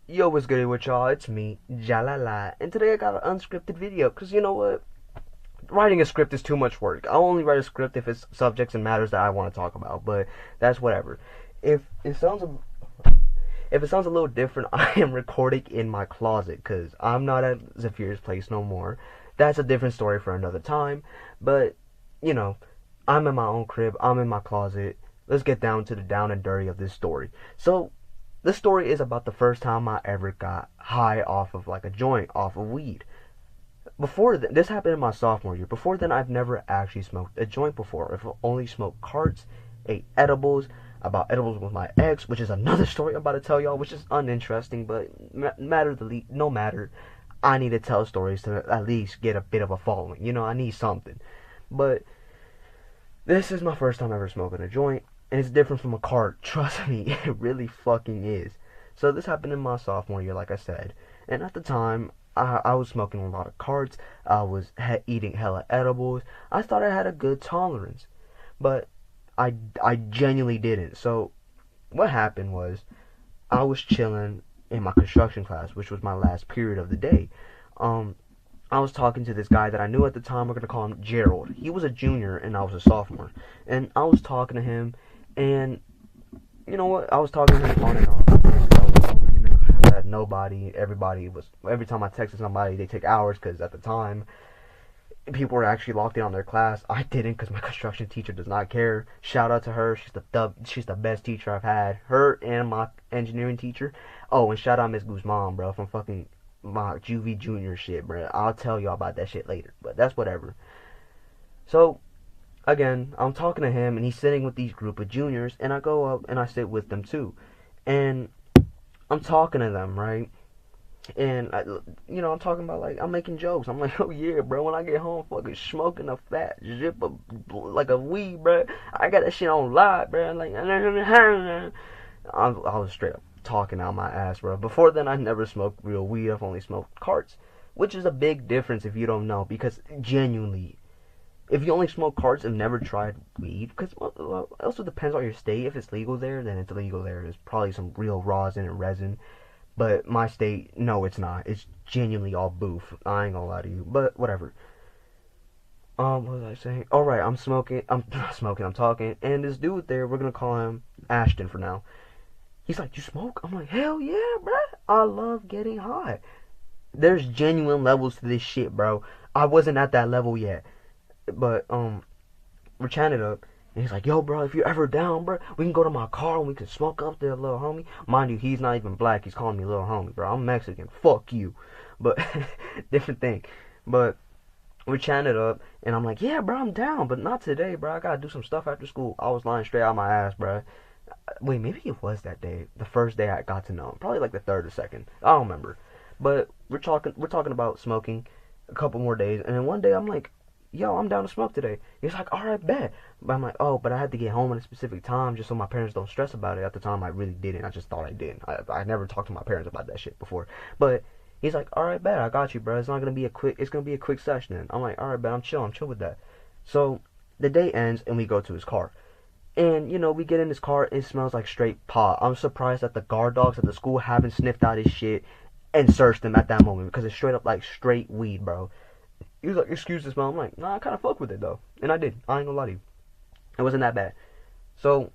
Yo, what's good with y'all? It's me, Jalala, and today I got an unscripted video, because you know what? Writing a script is too much work. I only write a script if it's subjects and matters that I want to talk about, but that's whatever. If it sounds if it sounds a little different, I am recording in my closet, because I'm not at Zephyr's place no more. That's a different story for another time, but, you know, I'm in my own crib, I'm in my closet. Let's get down to the down and dirty of this story. So, this story is about the first time I ever got high off of like a joint, off of weed. This happened in my sophomore year. Before then, I've never actually smoked a joint before. I've only smoked carts, ate edibles, about edibles with my ex, which is another story I'm about to tell y'all, which is uninteresting, but no matter. I need to tell stories to at least get a bit of a following. You know, I need something. But this is my first time ever smoking a joint. And it's different from a cart. Trust me, it really fucking is. So this happened in my sophomore year, like I said. And at the time, I was smoking a lot of carts. I was eating hella edibles. I thought I had a good tolerance. But I genuinely didn't. So what happened was, I was chilling in my construction class, which was my last period of the day. I was talking to this guy that I knew at the time. We're going to call him Gerald. He was a junior and I was a sophomore. And I was talking to him. And, you know what, I was talking to him on and off. I had nobody, every time I texted somebody, they take hours, because at the time, people were actually locked in on their class. I didn't, because my construction teacher does not care. Shout out to her, she's the best teacher I've had. Her and my engineering teacher. Oh, and shout out Miss Guzman, bro, from fucking my juvie junior shit, bro. I'll tell y'all about that shit later, but that's whatever. So, again, I'm talking to him, and he's sitting with these group of juniors, and I go up, and I sit with them, too. And I'm talking to them, right? And, I'm talking about, like, I'm making jokes. I'm like, oh, yeah, bro, when I get home, fucking smoking a fat zip of, like, a weed, bro. I got that shit on live, bro. Like, I was straight up talking out my ass, bro. Before then, I never smoked real weed. I've only smoked carts, which is a big difference if you don't know, because genuinely, if you only smoke carts and never tried weed, because it also depends on your state. If it's legal there, then it's legal there. There's probably some real rosin and resin. But my state, no, it's not. It's genuinely all boof. I ain't gonna lie to you. But whatever. What was I saying? All right, I'm smoking. I'm not smoking. I'm talking. And this dude there, we're gonna call him Ashton for now. He's like, "You smoke?" I'm like, "Hell yeah, bro. I love getting high." There's genuine levels to this shit, bro. I wasn't at that level yet. But, we're chatting up, and he's like, "Yo, bro, if you're ever down, bro, we can go to my car and we can smoke up there, little homie." Mind you, he's not even black. He's calling me little homie, bro. I'm Mexican. Fuck you. But, different thing. But, we're chatting it up, and I'm like, "Yeah, bro, I'm down, but not today, bro. I gotta do some stuff after school." I was lying straight out my ass, bro. Wait, maybe it was that day. The first day I got to know him. Probably like the third or second. I don't remember. But, we're talking about smoking a couple more days, and then one day I'm like, "Yo, I'm down to smoke today." He's like, "Alright, bet." But I'm like, "Oh, but I had to get home at a specific time just so my parents don't stress about it." At the time, I really didn't. I just thought I did. I never talked to my parents about that shit before. But he's like, "Alright, bet. I got you, bro. It's gonna be a quick session then." I'm like, "Alright, bet. I'm chill with that." So, the day ends, and we go to his car. And, we get in his car, and it smells like straight pot. I'm surprised that the guard dogs at the school haven't sniffed out his shit and searched him at that moment, because it's straight up like straight weed, bro. He was like, "Excuse the smell." I'm like, "Nah, I kind of fuck with it, though." And I did. I ain't gonna lie to you. It wasn't that bad. So,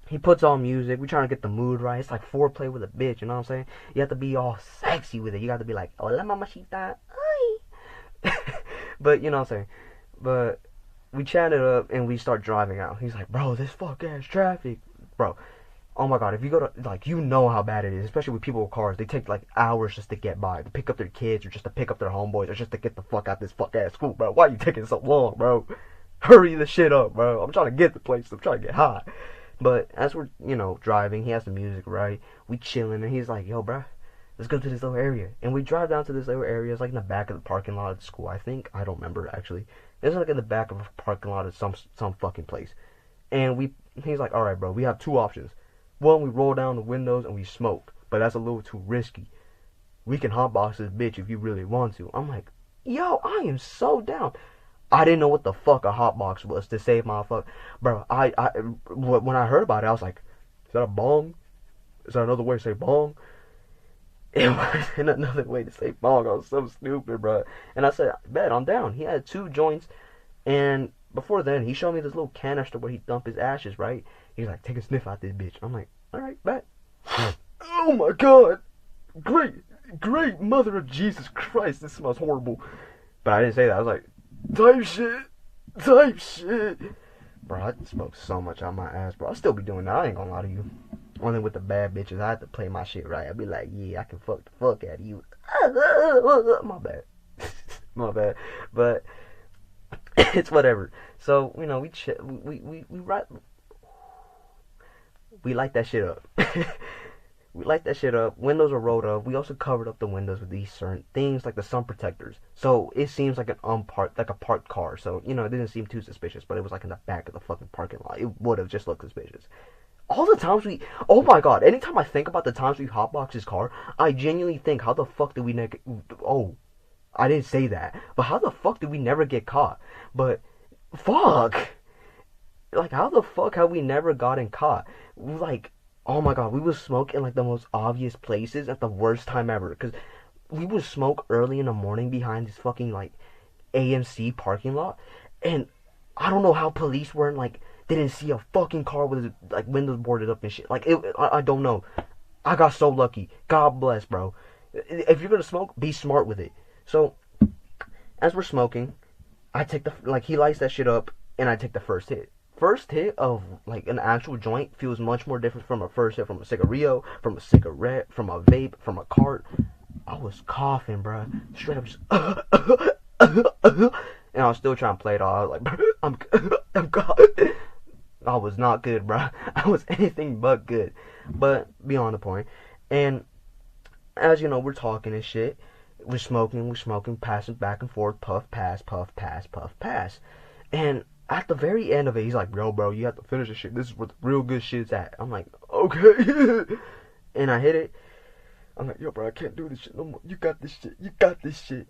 he puts on music. We trying to get the mood right. It's like foreplay with a bitch, you know what I'm saying? You have to be all sexy with it. You got to be like, "Hola, mamacita." Ay. But, you know what I'm saying? But, we chatted up, and we start driving out. He's like, "Bro, this fuck-ass traffic." Bro, oh my god, if you go to, like, you know how bad it is, especially with people with cars. They take, like, hours just to get by, to pick up their kids, or just to pick up their homeboys, or just to get the fuck out this fuck-ass school, bro. Why are you taking so long, bro? Hurry the shit up, bro. I'm trying to get the place. I'm trying to get high. But as we're, driving, he has the music, right? We chilling, and he's like, "Yo, bro, let's go to this little area." And we drive down to this little area. It's, like, in the back of the parking lot of the school, I think. I don't remember, actually. It's, like, in the back of a parking lot of some fucking place. And he's like, "Alright, bro, we have two options. One, we roll down the windows and we smoke, but that's a little too risky. We can hotbox this bitch if you really want to." I'm like, "Yo, I am so down." I didn't know what the fuck a hotbox was to save my fuck. Bro, when I heard about it, I was like, "Is that a bong? Is that another way to say bong?" It wasn't another way to say bong. I was so stupid, bro. And I said, bet, I'm down. He had 2 joints, and before then, he showed me this little canister where he dumped his ashes, right? He's like, take a sniff out this bitch. I'm like, alright, bet. Oh my god! Great, great mother of Jesus Christ, this smells horrible. But I didn't say that. I was like, type shit. Bro, I smoked so much out my ass, bro. I'll still be doing that. I ain't gonna lie to you. Only with the bad bitches, I have to play my shit right. I'll be like, yeah, I can fuck the fuck out of you. My bad. My bad. But it's whatever. So, you know, we light that shit up. We light that shit up. Windows are rolled up. We also covered up the windows with these certain things like the sun protectors. So it seems like like a parked car. So, you know, it didn't seem too suspicious, but it was like in the back of the fucking parking lot. It would have just looked suspicious. All the times oh my god, anytime I think about the times we hotboxed his car, I genuinely think, how the fuck did we I didn't say that, but how the fuck did we never get caught? But, fuck! Like, how the fuck have we never gotten caught? Like, oh my god, we would smoke in like the most obvious places at the worst time ever. Because we would smoke early in the morning behind this fucking like AMC parking lot. And I don't know how police weren't like, didn't see a fucking car with like windows boarded up and shit. Like, I don't know. I got so lucky. God bless, bro. If you're gonna smoke, be smart with it. So, as we're smoking, I take he lights that shit up and I take the first hit. First hit of like an actual joint feels much more different from a first hit from a cigarillo, from a cigarette, from a vape, from a cart. I was coughing, bro. Straight up just and I was still trying to play it all. I was like, bro, I'm God. I was not good, bro. I was anything but good. But beyond the point. And as you know, we're talking and shit. We're smoking, passing back and forth, puff, pass, puff, pass, puff, pass. And at the very end of it, he's like, bro, you have to finish this shit. This is where the real good shit's at. I'm like, okay. And I hit it. I'm like, yo, bro, I can't do this shit no more. You got this shit.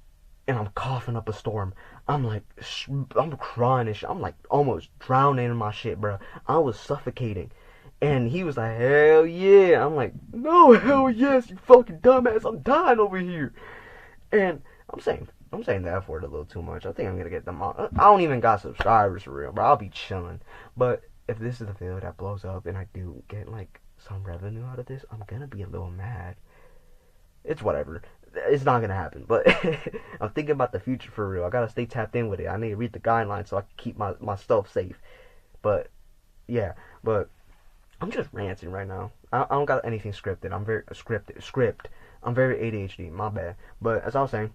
And I'm coughing up a storm. I'm like, I'm crying and shit. I'm like almost drowning in my shit, bro. I was suffocating. And he was like, hell yeah. I'm like, no, hell yes, you fucking dumbass. I'm dying over here. And I'm saying the F word a little too much. I think I'm gonna get them all. I don't even got subscribers for real, bro. I'll be chilling. But if this is the video that blows up and I do get like some revenue out of this, I'm gonna be a little mad. It's whatever. It's not gonna happen. But I'm thinking about the future for real. I gotta stay tapped in with it. I need to read the guidelines so I can keep my stuff safe. But yeah, but I'm just ranting right now. I don't got anything scripted. I'm very script. I'm very ADHD, my bad. But as I was saying,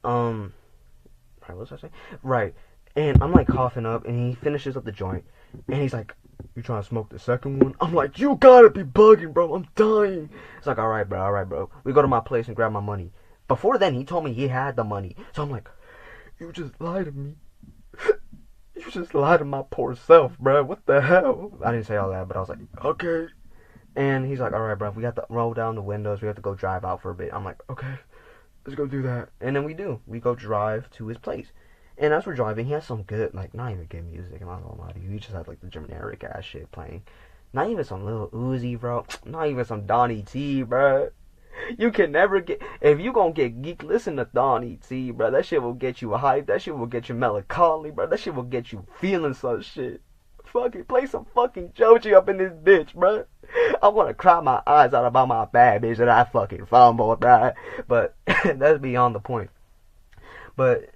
right, what was I saying? Right, and I'm like coughing up, and he finishes up the joint, and he's like, "You trying to smoke the second one?" I'm like, "You gotta be bugging, bro. I'm dying." It's like, all right, bro. We go to my place and grab my money. Before then, he told me he had the money, so I'm like, "You just lied to me. You just lied to my poor self, bro. What the hell?" I didn't say all that, but I was like, "Okay." And he's like, alright, bro, we have to roll down the windows. We have to go drive out for a bit. I'm like, okay, let's go do that. And then we do. We go drive to his place. And as we're driving, he has some good, like, not even good music. I'm not gonna lie to you. He just had, like, the generic ass shit playing. Not even some Lil Uzi, bro. Not even some Donnie T, bro. You can never get, if you gonna get geek, listen to Donnie T, bro. That shit will get you hyped. That shit will get you melancholy, bro. That shit will get you feeling some shit. Fucking play some fucking Joji up in this bitch, bro. I want to cry my eyes out about my bad bitch that I fucking fumbled, bro. But that's beyond the point. But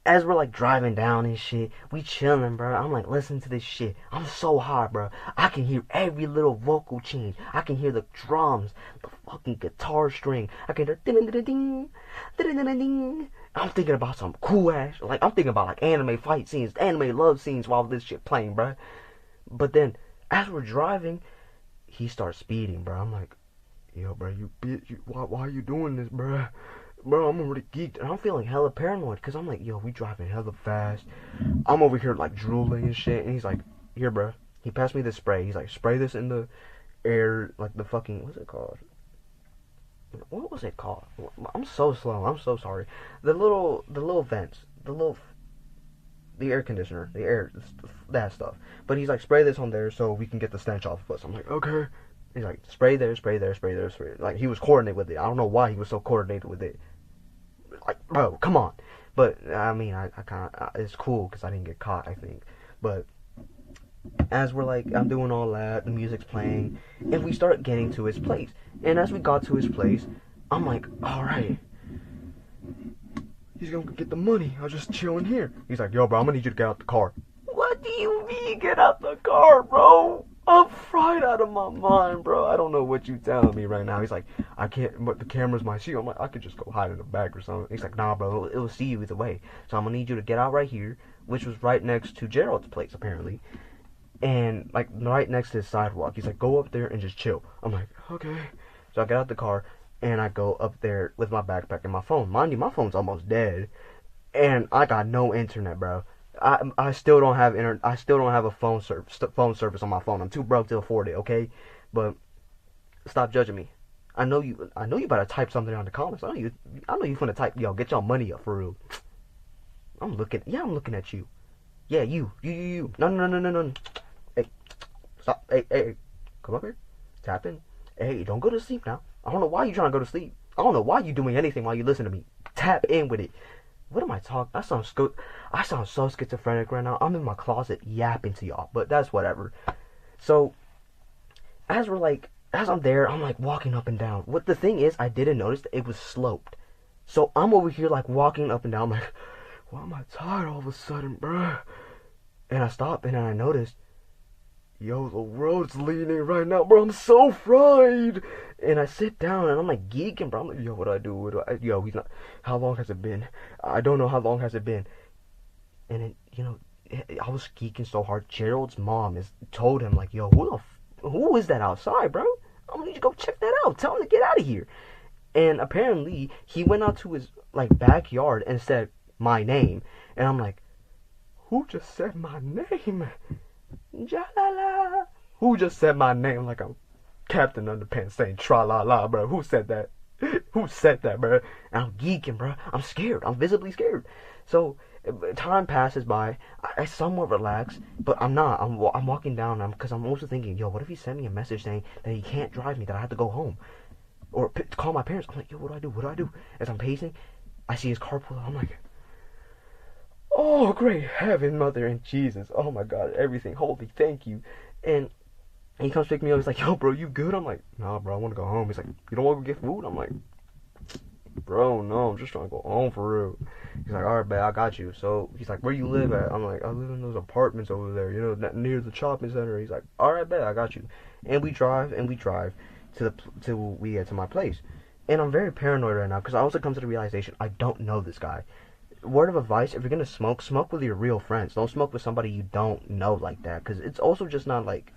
as we're like driving down and shit, we chilling, bro. I'm like, listen to this shit. I'm so high, bro. I can hear every little vocal change. I can hear the drums, the fucking guitar string. I can hear ding ding ding ding ding. I'm thinking about some cool ass, like I'm thinking about like anime fight scenes, anime love scenes while this shit playing, bro. But then as we're driving, he starts speeding, bro. I'm like, yo, bro, you bitch, why are you doing this, bro? Bro, I'm already geeked, and I'm feeling hella paranoid, because I'm like, yo, we driving hella fast. I'm over here, like, drooling and shit, and he's like, here, bro. He passed me the spray. He's like, spray this in the air, like the fucking, what's it called? What was it called? I'm so slow. I'm so sorry. The little vents, the air conditioner, the air, that stuff. But he's like, spray this on there so we can get the stench off of us. I'm like, okay. He's like, spray there, spray there, spray there, spray. Like, he was coordinated with it. I don't know why he was so coordinated with it. Like, bro, come on. But I mean, I kind of, it's cool because I didn't get caught, I think. But as we're like, I'm doing all that, the music's playing, and we start getting to his place. And as we got to his place, I'm like, all right, he's gonna get the money. I'll just chill in here. He's like, yo, bro, I'm gonna need you to get out the car. What do you mean, get out the car, bro? I'm fried out of my mind, bro. I don't know what you telling me right now. He's like, I can't, but the cameras might see you. I'm like, I could just go hide in the back or something. He's like, nah, bro, it'll see you either way. So I'm gonna need you to get out right here, which was right next to Gerald's place, apparently. And, like, right next to his sidewalk. He's like, go up there and just chill. I'm like, okay. So I get out the car, and I go up there with my backpack and my phone. Mind you, my phone's almost dead. And I got no internet, bro. I still don't have internet. I still don't have a phone service on my phone. I'm too broke to afford it, okay? But stop judging me. I know you better type something on the comments. I know you finna type, yo, get your money up for real. I'm looking at you. Yeah, you. No. Hey, stop. Hey, come up here. Tap in. Hey, don't go to sleep now. I don't know why you trying to go to sleep. I don't know why you doing anything while you listen to me. Tap in with it. What am I talking? I sound so schizophrenic right now. I'm in my closet yapping to y'all, but that's whatever. So, as I'm there, I'm like walking up and down. What the thing is, I didn't notice that it was sloped. So I'm over here like walking up and down. I'm like, why am I tired all of a sudden, bruh? And I stopped and then I noticed, yo, the road's leaning right now, bro. I'm so fried. And I sit down and I'm like geeking, bro. I'm like, yo, what do I do? Yo, he's not. How long has it been? I don't know how long has it been. And then, you know, I was geeking so hard. Gerald's mom told him like, yo, who is that outside, bro? I'm gonna need you to go check that out. Tell him to get out of here. And apparently he went out to his like backyard and said my name. And I'm like, who just said my name? Jalala. Who just said my name like I'm Captain Underpants saying tra-la-la, bro? Who said that? Who said that, bro? And I'm geeking, bro. I'm scared. I'm visibly scared. So time passes by. I somewhat relax, but I'm not. I'm walking down because I'm also thinking, yo, what if he sent me a message saying that he can't drive me, that I have to go home or call my parents? I'm like, yo, what do I do? What do I do? As I'm pacing, I see his car pull up. I'm like, oh, great heaven, mother and Jesus. Oh, my God, everything. Holy, thank you. And he comes pick me up. He's like, yo, bro, you good? I'm like, nah, bro, I want to go home. He's like, you don't want to go get food? I'm like, bro, no, I'm just trying to go home for real. He's like, all right, man, I got you. So he's like, where you live at? I'm like, I live in those apartments over there, you know, near the shopping center. He's like, all right, man, I got you. And we drive till we get to my place. And I'm very paranoid right now because I also come to the realization I don't know this guy. Word of advice, if you're gonna smoke with your real friends. Don't smoke with somebody you don't know like that, because it's also just not like,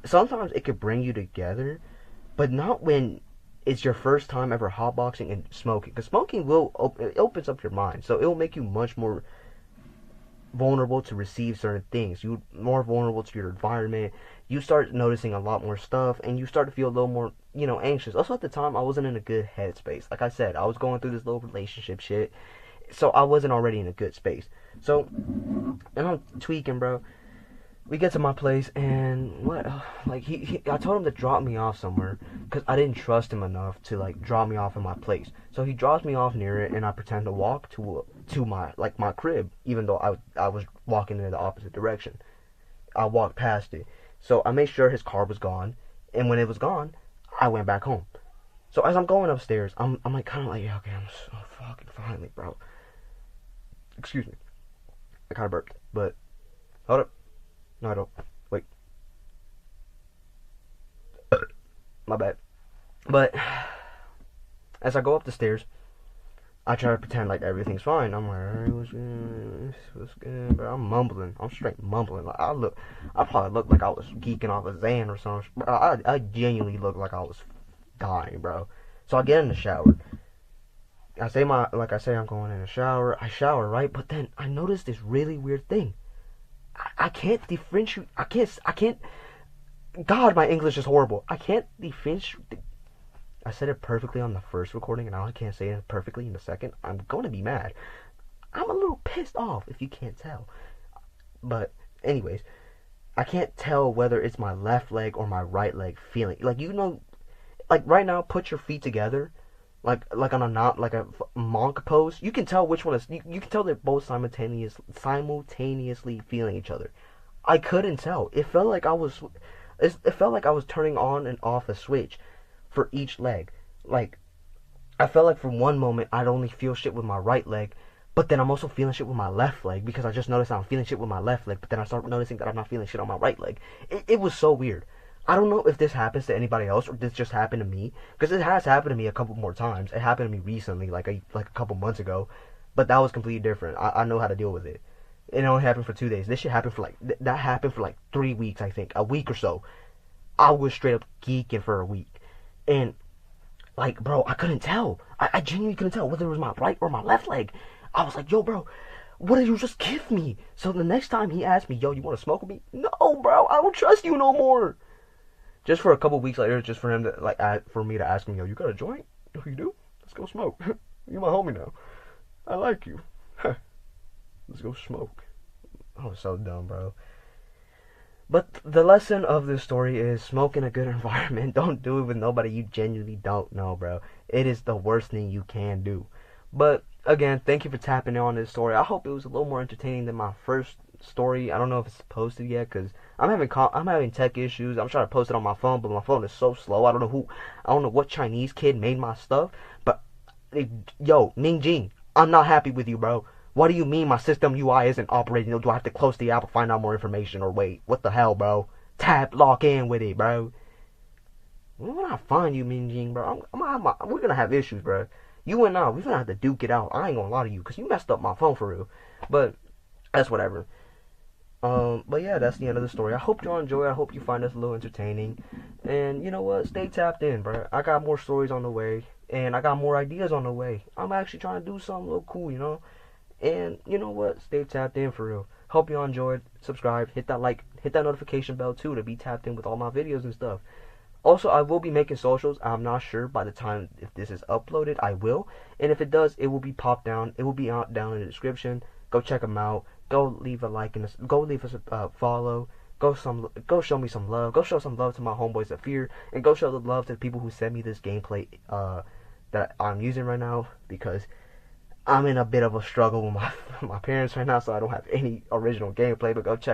sometimes it could bring you together, but not when it's your first time ever hotboxing and smoking, because smoking it opens up your mind, so it will make you much more vulnerable to receive certain things. You're more vulnerable to your environment. You start noticing a lot more stuff, and you start to feel a little more, you know, anxious. Also, at the time, I wasn't in a good headspace. Like I said, I was going through this little relationship shit, so I wasn't already in a good space. So, and I'm tweaking, bro. We get to my place, and I told him to drop me off somewhere, because I didn't trust him enough to, like, drop me off in my place. So he drops me off near it, and I pretend to walk to my crib, even though I was walking in the opposite direction. I walked past it. So I made sure his car was gone, and when it was gone, I went back home. So as I'm going upstairs, I'm like, kind of like, yeah, okay, I'm so fucking finally, bro. Excuse me. I kind of burped, but hold up. No, I don't. Wait. My bad. But as I go up the stairs, I try to pretend like everything's fine. I'm like, alright, what's good, bro? I'm mumbling. I'm straight mumbling. Like, I probably look like I was geeking off a Xan or something. I genuinely look like I was dying, bro. So I get in the shower. I say I'm going in the shower. I shower, right? But then I notice this really weird thing. I can't differentiate. I can't. God, my English is horrible. I can't differentiate. I said it perfectly on the first recording, and now I can't say it perfectly in the second. I'm going to be mad. I'm a little pissed off, if you can't tell. But, anyways, I can't tell whether it's my left leg or my right leg feeling. Like, you know, like right now, put your feet together, like on a not like a monk pose. You can tell which one is. You can tell they're both simultaneously feeling each other. I couldn't tell. It felt like I was turning on and off a switch for each leg. Like, I felt like for one moment I'd only feel shit with my right leg, but then I'm also feeling shit with my left leg because I just noticed I'm feeling shit with my left leg, but then I start noticing that I'm not feeling shit on my right leg. It was so weird. I don't know if this happens to anybody else or this just happened to me, because it has happened to me a couple more times. It happened to me recently, like a couple months ago, but that was completely different. I know how to deal with it. It only happened for 2 days. This shit happened for that happened for like 3 weeks, I think, a week or so. I was straight up geeking for a week, and like, bro, I couldn't tell. I genuinely couldn't tell whether it was my right or my left leg. I was like, yo, bro, what did you just give me? So the next time he asked me, yo, you want to smoke with me? No, bro, I don't trust you no more. Just for a couple weeks later, just for him to for me to ask him, yo, you got a joint? Oh, you do? Let's go smoke. You're my homie now. I like you. Let's go smoke. I was so dumb, bro. But the lesson of this story is smoke in a good environment. Don't do it with nobody you genuinely don't know, bro. It is the worst thing you can do. But again, thank you for tapping on this story. I hope it was a little more entertaining than my first story. I don't know if it's posted yet because I'm having tech issues. I'm trying to post it on my phone, but my phone is so slow. I don't know what Chinese kid made my stuff. But yo, Ningjing, I'm not happy with you, bro. What do you mean my system UI isn't operating? Do I have to close the app and find out more information? Or wait, what the hell, bro? Tap, lock in with it, bro. When I find you, Minjing, bro, we're gonna have issues, bro. You and I, we're gonna have to duke it out. I ain't gonna lie to you, because you messed up my phone for real. But, that's whatever. But yeah, that's the end of the story. I hope y'all enjoy. I hope you find this a little entertaining. And you know what? Stay tapped in, bro. I got more stories on the way. And I got more ideas on the way. I'm actually trying to do something a little cool, you know? And you know what? Stay tapped in for real. Hope y'all enjoyed. Subscribe. Hit that like. Hit that notification bell too to be tapped in with all my videos and stuff. Also, I will be making socials. I'm not sure by the time if this is uploaded. I will. And if it does, it will be popped down. It will be out down in the description. Go check them out. Go leave a like and go leave us a follow. Go show me some love. Go show some love to my homeboys at Fear, and go show the love to the people who sent me this gameplay that I'm using right now, because I'm in a bit of a struggle with my parents right now, so I don't have any original gameplay. But go check